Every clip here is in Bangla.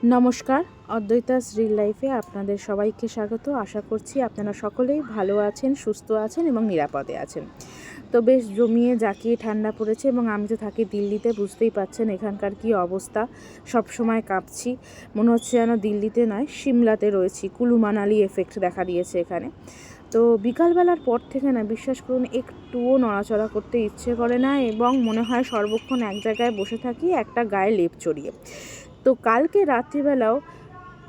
নমস্কার, অদ্বৈতাস রিল লাইফে আপনাদের সবাইকে স্বাগত। আশা করছি আপনারা সকলেই ভালো আছেন, সুস্থ আছেন এবং নিরাপদে আছেন। তো বেশ জমিয়ে জাঁকিয়ে ঠান্ডা পড়েছে এবং আমি তো থাকি দিল্লিতে, বুঝতেই পাচ্ছেন এখানকার কি অবস্থা। সব সময় কাঁপছি, মনে হচ্ছে যেন দিল্লিতে নয় সিমলাতে রয়েছি। কুলু মানালি এফেক্ট দেখা দিয়েছে এখানে। তো বিকালবেলার পর থেকে না, বিশ্বাস করুন, একটুও নড়াচড়া করতে ইচ্ছে করে না এবং মনে হয় সর্বক্ষণ এক জায়গায় বসে থাকি একটা গায়ে লেপ চড়িয়ে। তো কালকে রাত্রিবেলাও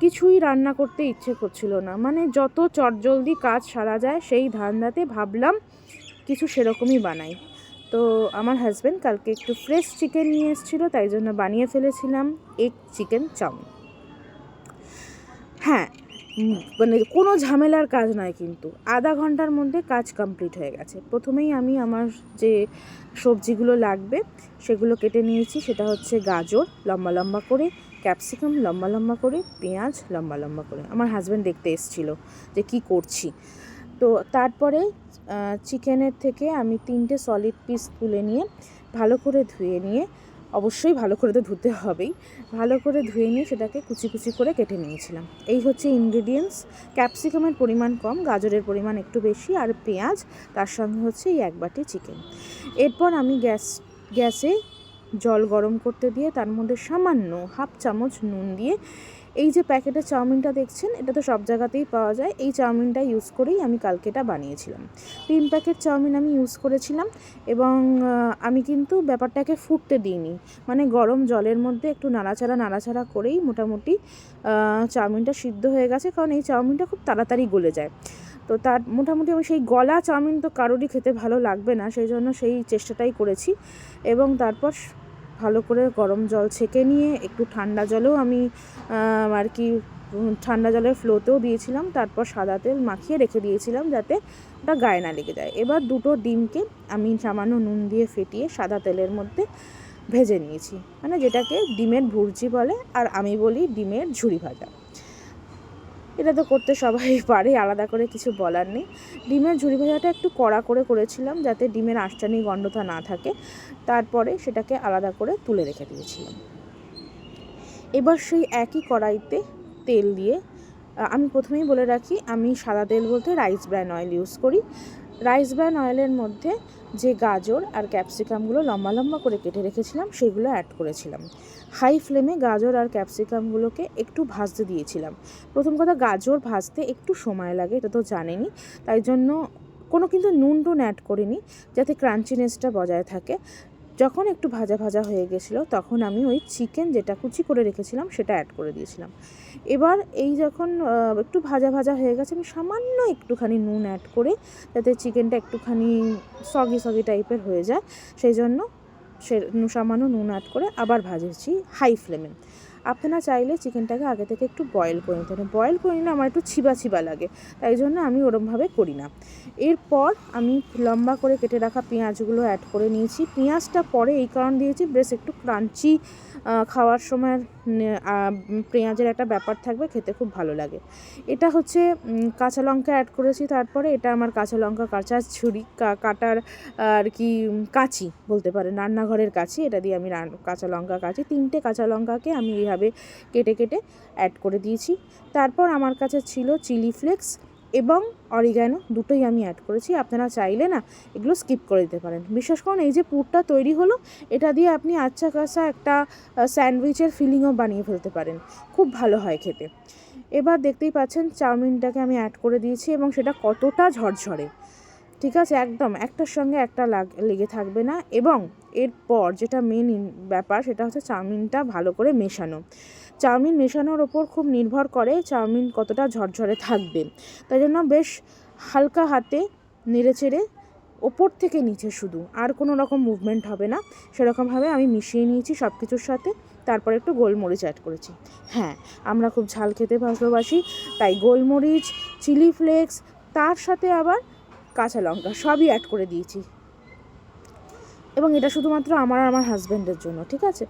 কিছুই রান্না করতে ইচ্ছে করছিল না, মানে যত চটজলদি কাজ সারা যায় সেই ধান্দাতে ভাবলাম কিছু সেরকমই বানাই। তো আমার হাজব্যান্ড কালকে একটু ফ্রেশ চিকেন নিয়ে এসেছিলো, তাই জন্য বানিয়ে ফেলেছিলাম এগ চিকেন চাউমিন। হ্যাঁ, মানে কোনো ঝামেলার কাজ নয়, কিন্তু আধা ঘন্টার মধ্যে কাজ কমপ্লিট হয়ে গেছে। প্রথমেই আমি আমার যে সবজিগুলো লাগবে সেগুলো কেটে নিয়েছি। সেটা হচ্ছে গাজর লম্বা লম্বা করে, ক্যাপসিকাম লম্বা লম্বা করে, পেঁয়াজ লম্বা লম্বা করে। আমার হাজব্যান্ড দেখতে এসেছিলো যে কি করছি। তো তারপরে চিকেনের থেকে আমি 3টে সলিড পিস তুলে নিয়ে ভালো করে ধুয়ে নিয়ে, অবশ্যই ভালো করে তো ধুতে হবেই, ভালো করে ধুয়ে নিয়ে সেটাকে কুচি কুচি করে কেটে নিয়েছিলাম। এই হচ্ছে ইনগ্রেডিয়েন্টস। ক্যাপসিকামের পরিমাণ কম, গাজরের পরিমাণ একটু বেশি, আর পেঁয়াজ, তার সঙ্গে হচ্ছে এই 1 বাটি চিকেন। এরপর আমি গ্যাসে জল গরম করতে দিয়ে তার মধ্যে সামান্য হাফ চামচ নুন দিয়ে, এই যে প্যাকেটের চাউমিনটা দেখছেন, এটা তো সব জায়গাতেই পাওয়া যায়, এই চাউমিনটা ইউজ করেই আমি কালকে এটা বানিয়েছিলাম। 3 প্যাকেট চাউমিন আমি ইউজ করেছিলাম এবং আমি কিন্তু ব্যাপারটাকে ফুটতে দিইনি, মানে গরম জলের মধ্যে একটু নাড়াচাড়া করেই মোটামুটি চাউমিনটা সিদ্ধ হয়ে গেছে, কারণ এই চাউমিনটা খুব তাড়াতাড়ি গলে যায়। তো তার মোটামুটি আমি সেই গলা চাউমিন তো কারোরই খেতে ভালো লাগবে না, সেই জন্য সেই চেষ্টাটাই করেছি। এবং তারপর ভালো করে গরম জল ছেঁকে নিয়ে একটু ঠান্ডা জলেও আমি আর কি ঠান্ডা জলের ফ্লোতেও দিয়েছিলাম, তারপর সাদা তেল মাখিয়ে রেখে দিয়েছিলাম যাতে ওটা গায়ে না লেগে যায়। এবার 2টো ডিমকে আমি সামান্য নুন দিয়ে ফেটিয়ে সাদা তেলের মধ্যে ভেজে নিয়েছি, মানে যেটাকে ডিমের ভুর্জি বলে, আর আমি বলি ডিমের ঝুরি ভাজা। এটা তো করতে সবাই পারে, আলাদা করে কিছু বলার নেই। ডিমের ঝুরি ভাজাটা একটু কড়া করে করেছিলাম যাতে ডিমের আঁশটানি গন্ধটা না থাকে। তারপরে সেটাকে আলাদা করে তুলে রেখে দিয়েছিলাম। এবার সেই একই কড়াইতে তেল দিয়ে, আমি প্রথমেই বলে রাখি আমি সাদা তেল বলতে রাইস ব্র্যান অয়েল ইউজ করি। রাইস ব্র্যান অয়েলের মধ্যে যে গাজর আর ক্যাপসিকামগুলো লম্বা লম্বা করে কেটে রেখেছিলাম সেগুলো অ্যাড করেছিলাম। হাই ফ্লেমে গাজর আর ক্যাপসিকামগুলোকে একটু ভাজতে দিয়েছিলাম। প্রথম কথা, গাজর ভাজতে একটু সময় লাগে, এটা তো জানেনই, তাই জন্য কোনো কিন্তু নুন টুন অ্যাড করিনি, যাতে ক্রাঞ্চিনেসটা বজায় থাকে। যখন একটু ভাজা ভাজা হয়ে গেছিলো তখন আমি ওই চিকেন যেটা কুচি করে রেখেছিলাম সেটা অ্যাড করে দিয়েছিলাম। এবার এই যখন একটু ভাজা ভাজা হয়ে গেছে, আমি সামান্য একটুখানি নুন অ্যাড করে, যাতে চিকেনটা একটুখানি সগি টাইপের হয়ে যায়, সেই জন্য সামান্য নুন অ্যাড করে আবার ভাজেছি হাই ফ্লেমে। আপনারা চাইলে চিকেনটাকে আগে থেকে একটু বয়েল করে নিতে পারেন। বয়েল করে নিলে আমার একটু ছিবা লাগে, তাই জন্য আমি ওরমভাবে করি না। এরপর আমি লম্বা করে কেটে রাখা পেঁয়াজগুলো অ্যাড করে নিয়েছি। পেঁয়াজটা পরে এই কারণ দিয়েছি, বেশ একটু ক্রাঞ্চি খাওয়ার সময় পেঁয়াজের একটা ব্যাপার থাকবে, খেতে খুব ভালো লাগে। এটা হচ্ছে কাঁচা লঙ্কা অ্যাড করেছি। তারপরে এটা আমার কাঁচা লঙ্কা কাটার ছুরি, কাটার আর কি কাঁচি বলতে পারেন, রান্নাঘরের কাঁচি, এটা দিয়ে আমি কাঁচা লঙ্কা কাটি। 3টে কাঁচা লঙ্কাকে আমি এইভাবে কেটে কেটে অ্যাড করে দিয়েছি। তারপর আমার কাছে ছিল চিলি ফ্লেক্স এবং অরিগ্যানো, দুটোই আমি অ্যাড করেছি। আপনারা চাইলে না এগুলো স্কিপ করে দিতে পারেন। বিশেষ করে এই যে পুরটা তৈরি হলো, এটা দিয়ে আপনি আচ্ছা কাঁচা একটা স্যান্ডউইচের ফিলিংও বানিয়ে ফেলতে পারেন, খুব ভালো হয় খেতে। এবার দেখতেই পাচ্ছেন চাউমিনটাকে আমি অ্যাড করে দিয়েছি এবং সেটা কতটা ঝরঝরে, ঠিক আছে, একদম একটার সঙ্গে একটা লেগে থাকবে না। এবং এরপর যেটা মেন ব্যাপার সেটা হচ্ছে চাউমিনটা ভালো করে মেশানো। চাউমিন মেশানোর ওপর খুব নির্ভর করে চাউমিন কতটা ঝরঝরে থাকবে, তাই জন্য বেশ হালকা হাতে নেড়েচেড়ে ওপর থেকে নিচে শুধু, আর কোনো রকম মুভমেন্ট হবে না, সেরকমভাবে আমি মিশিয়ে নিয়েছি সব কিছুর সাথে। তারপর একটু গোলমরিচ অ্যাড করেছি। হ্যাঁ, আমরা খুব ঝাল খেতে ভালোবাসি, তাই গোলমরিচ, চিলি ফ্লেক্স, তার সাথে আবার কাঁচা লঙ্কা সবই অ্যাড করে দিয়েছি। এবং এটা শুধুমাত্র আমার আর আমার হাজব্যান্ডের জন্য, ঠিক আছে।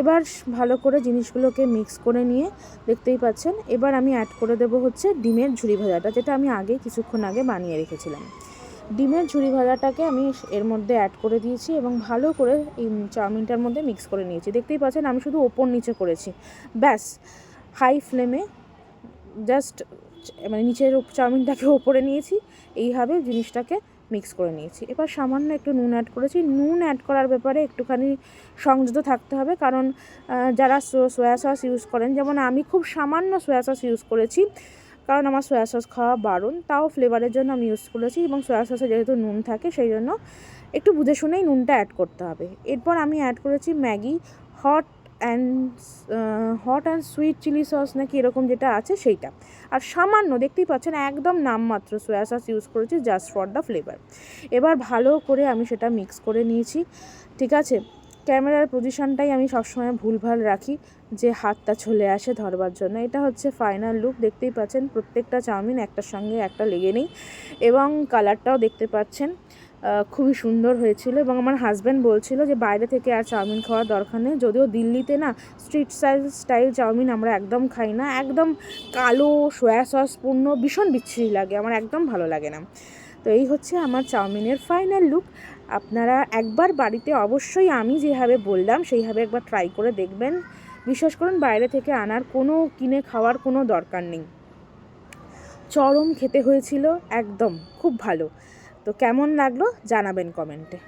এবার ভালো করে জিনিসগুলোকে মিক্স করে নিয়ে, দেখতেই পাচ্ছেন, এবার আমি অ্যাড করে দেবো হচ্ছে ডিমের ঝুরি ভাজাটা, যেটা আমি কিছুক্ষণ আগে বানিয়ে রেখেছিলাম। ডিমের ঝুরি ভাজাটাকে আমি এর মধ্যে অ্যাড করে দিয়েছি এবং ভালো করে এই চাউমিনটার মধ্যে মিক্স করে নিয়েছি। দেখতেই পাচ্ছেন আমি শুধু ওপর নিচে করেছি, ব্যাস। হাই ফ্লেমে জাস্ট মানে নিচের চাউমিনটাকে ওপরে নিয়েছি, এইভাবে জিনিসটাকে মিক্স করে নিয়েছি। এবার সামান্য একটু নুন অ্যাড করেছি। নুন অ্যাড করার ব্যাপারে একটুখানি সংযত থাকতে হবে, কারণ যারা সোয়া সস ইউজ করেন, যেমন আমি খুব সামান্য সোয়া সস ইউজ করেছি, কারণ আমার সোয়া সস খাওয়া বারণ, তাও ফ্লেভারের জন্য আমি ইউজ করেছি, এবং সোয়া সসে যেহেতু নুন থাকে সেই জন্য একটু বুঝে শুনেই নুনটা অ্যাড করতে হবে। এরপর আমি অ্যাড করেছি Maggi hot and sweet chili sauce নাকি এরকম যেটা আছে সেইটা, আর সামান্য দেখতেই পাচ্ছেন একদম নামমাত্র সোয়া সস ইউজ করেছি জাস্ট ফর দ্য ফ্লেভার। এবার ভালো করে আমি সেটা মিক্স করে নিয়েছি। ঠিক আছে, ক্যামেরার পজিশনটাই আমি সবসময় ভুলভাল রাখি, যে হাতটা চলে আসে ধরবার জন্য। এটা হচ্ছে ফাইনাল লুক, দেখতেই পাচ্ছেন প্রত্যেকটা চাউমিন একটার সঙ্গে একটা লেগে নেই, এবং কালারটাও দেখতে পাচ্ছেন খুবই সুন্দর হয়েছিল। এবং আমার হাজব্যান্ড বলছিল যে বাইরে থেকে আর চাউমিন খাওয়ার দরকার নেই, যদিও দিল্লিতে না স্ট্রিট স্টাইল চাউমিন আমরা একদম খাই না, একদম কালো সোয়া সস পূর্ণ, ভীষণ বিচ্ছিরি লাগে, আমার একদম ভালো লাগে না। তো এই হচ্ছে আমার চাউমিনের ফাইনাল লুক। আপনারা একবার বাড়িতে অবশ্যই আমি যেভাবে বললাম সেইভাবে একবার ট্রাই করে দেখবেন। বিশ্বাস করুন, বাইরে থেকে আনার কোনো কিনে খাওয়ার কোনো দরকার নেই। চরম খেতে হয়েছিল, একদম খুব ভালো। তো কেমন লাগলো জানাবেন কমেন্টে।